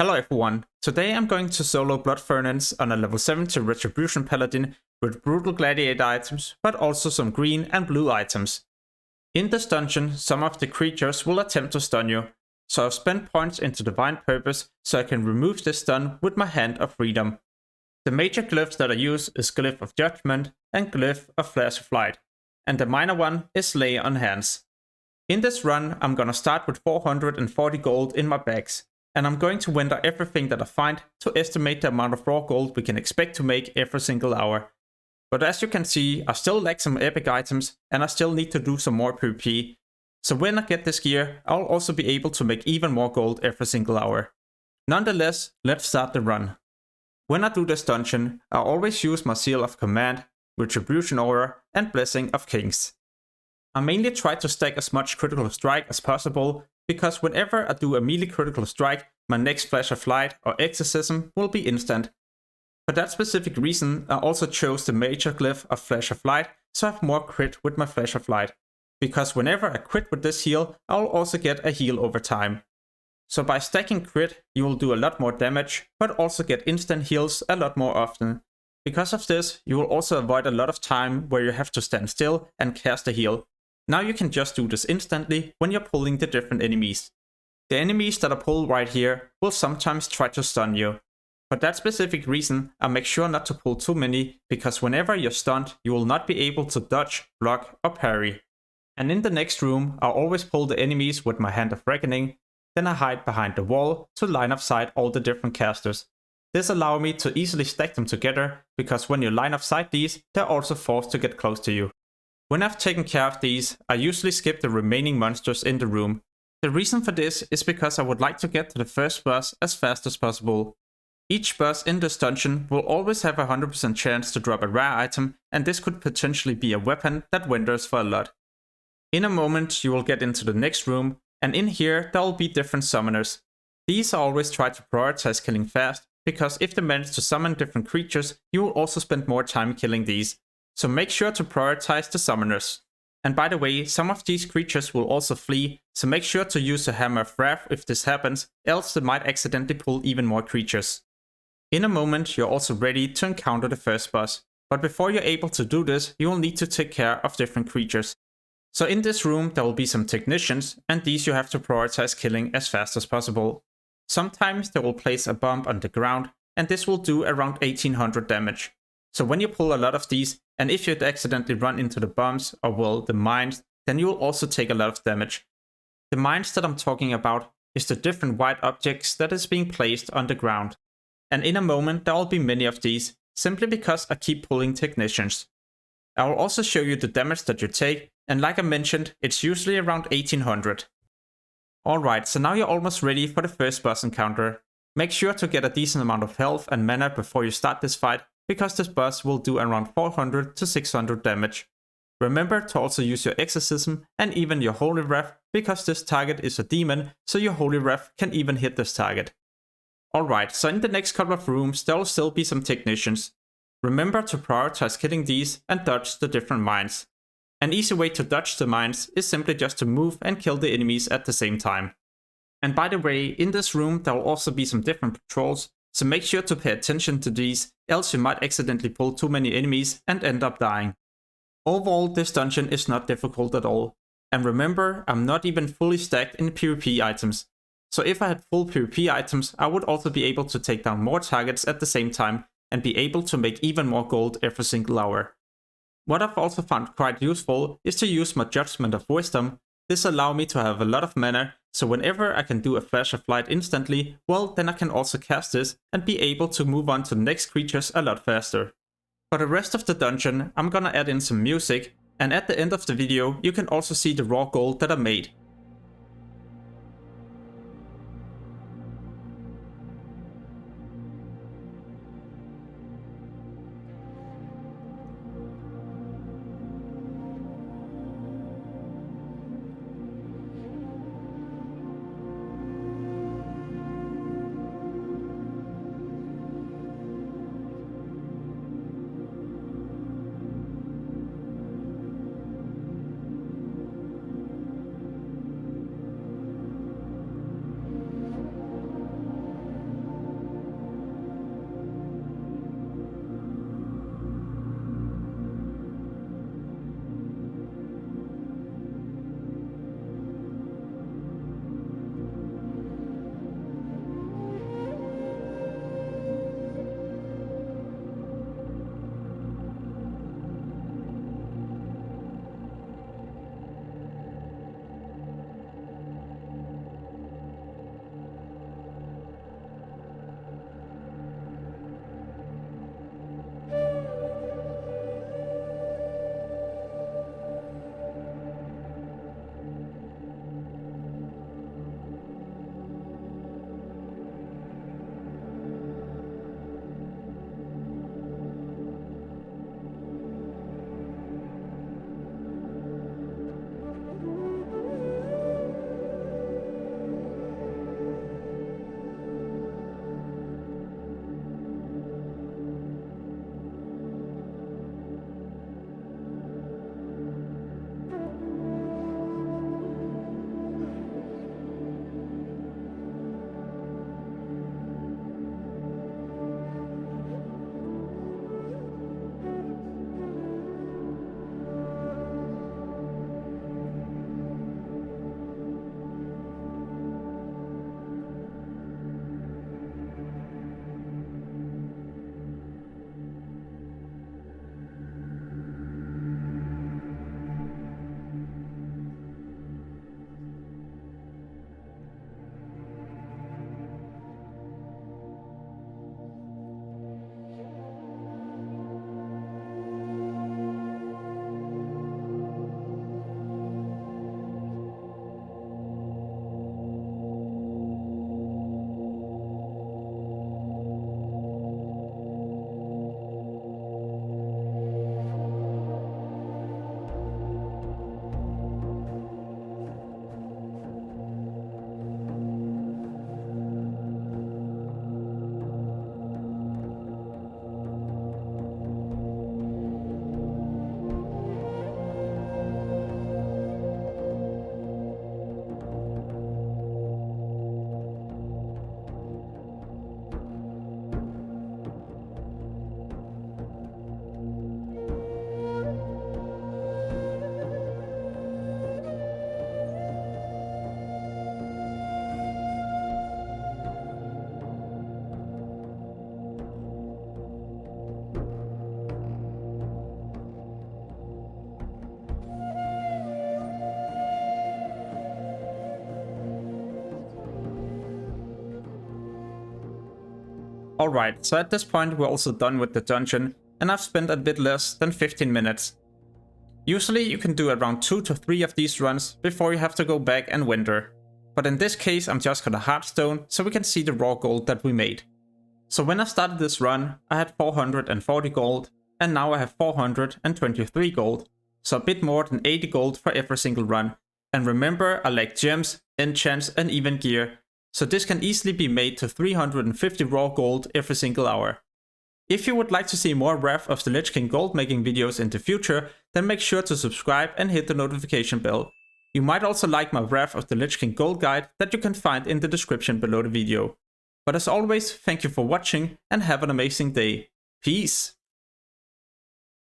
Hello everyone, today I'm going to solo Blood Furnace on a level 70 Retribution Paladin with brutal gladiator items, but also some green and blue items. In this dungeon, some of the creatures will attempt to stun you, so I've spent points into Divine Purpose so I can remove this stun with my Hand of Freedom. The major glyphs that I use is Glyph of Judgment and Glyph of Flash of Light, and the minor one is Lay on Hands. In this run, I'm gonna start with 440 gold in my bags, and I'm going to winter everything that I find to estimate the amount of raw gold we can expect to make every single hour. But as you can see, I still lack some epic items and I still need to do some more PvP. So when I get this gear, I'll also be able to make even more gold every single hour. Nonetheless, let's start the run. When I do this dungeon, I always use my Seal of Command, Retribution Aura and Blessing of Kings. I mainly try to stack as much critical strike as possible, because whenever I do a melee critical strike, my next Flash of Light or Exorcism will be instant. For that specific reason, I also chose the major glyph of Flash of Light, so I have more crit with my Flash of Light. Because whenever I crit with this heal, I'll also get a heal over time. So by stacking crit, you will do a lot more damage, but also get instant heals a lot more often. Because of this, you will also avoid a lot of time where you have to stand still and cast a heal. Now you can just do this instantly when you're pulling the different enemies. The enemies that I pull right here will sometimes try to stun you. For that specific reason, I make sure not to pull too many, because whenever you're stunned, you will not be able to dodge, block or parry. And in the next room, I always pull the enemies with my Hand of Reckoning, then I hide behind the wall to line of sight all the different casters. This allows me to easily stack them together, because when you line of sight these, they're also forced to get close to you. When I've taken care of these, I usually skip the remaining monsters in the room. The reason for this is because I would like to get to the first boss as fast as possible. Each boss in this dungeon will always have a 100% chance to drop a rare item, and this could potentially be a weapon that winters for a lot. In a moment you will get into the next room, and in here there will be different summoners. These I always try to prioritize killing fast, because if they manage to summon different creatures, you will also spend more time killing these. So make sure to prioritize the summoners. And by the way, some of these creatures will also flee, so make sure to use a Hammer of Wrath if this happens, else they might accidentally pull even more creatures. In a moment you're also ready to encounter the first boss, but before you're able to do this, you will need to take care of different creatures. So in this room there will be some technicians, and these you have to prioritize killing as fast as possible. Sometimes they will place a bomb on the ground, and this will do around 1800 damage. So when you pull a lot of these, and if you accidentally run into the bombs, or well, the mines, then you will also take a lot of damage. The mines that I'm talking about is the different white objects that is being placed on the ground. And in a moment there will be many of these, simply because I keep pulling technicians. I will also show you the damage that you take, and like I mentioned, it's usually around 1800. Alright, so now you're almost ready for the first boss encounter. Make sure to get a decent amount of health and mana before you start this fight, because this boss will do around 400 to 600 damage. Remember to also use your Exorcism and even your Holy Wrath, because this target is a demon, so your Holy Wrath can even hit this target. Alright, so in the next couple of rooms there will still be some technicians. Remember to prioritize killing these and dodge the different mines. An easy way to dodge the mines is simply just to move and kill the enemies at the same time. And by the way, in this room there will also be some different patrols, so make sure to pay attention to these, else you might accidentally pull too many enemies and end up dying. Overall, this dungeon is not difficult at all. And remember, I'm not even fully stacked in PvP items. So if I had full PvP items, I would also be able to take down more targets at the same time and be able to make even more gold every single hour. What I've also found quite useful is to use my Judgment of Wisdom. This allows me to have a lot of mana, so whenever I can do a Flash of Light instantly, well, then I can also cast this and be able to move on to the next creatures a lot faster. For the rest of the dungeon, I'm gonna add in some music, and at the end of the video you can also see the raw gold that I made. Alright, so at this point we're also done with the dungeon, and I've spent a bit less than 15 minutes. Usually you can do around 2 to 3 of these runs before you have to go back and winter. But in this case I'm just gonna hardstone so we can see the raw gold that we made. So when I started this run I had 440 gold, and now I have 423 gold. So a bit more than 80 gold for every single run. And remember, I like gems, enchants and even gear, so this can easily be made to 350 raw gold every single hour. If you would like to see more Wrath of the Lich King gold making videos in the future, then make sure to subscribe and hit the notification bell. You might also like my Wrath of the Lich King gold guide that you can find in the description below the video. But as always, thank you for watching and have an amazing day. Peace!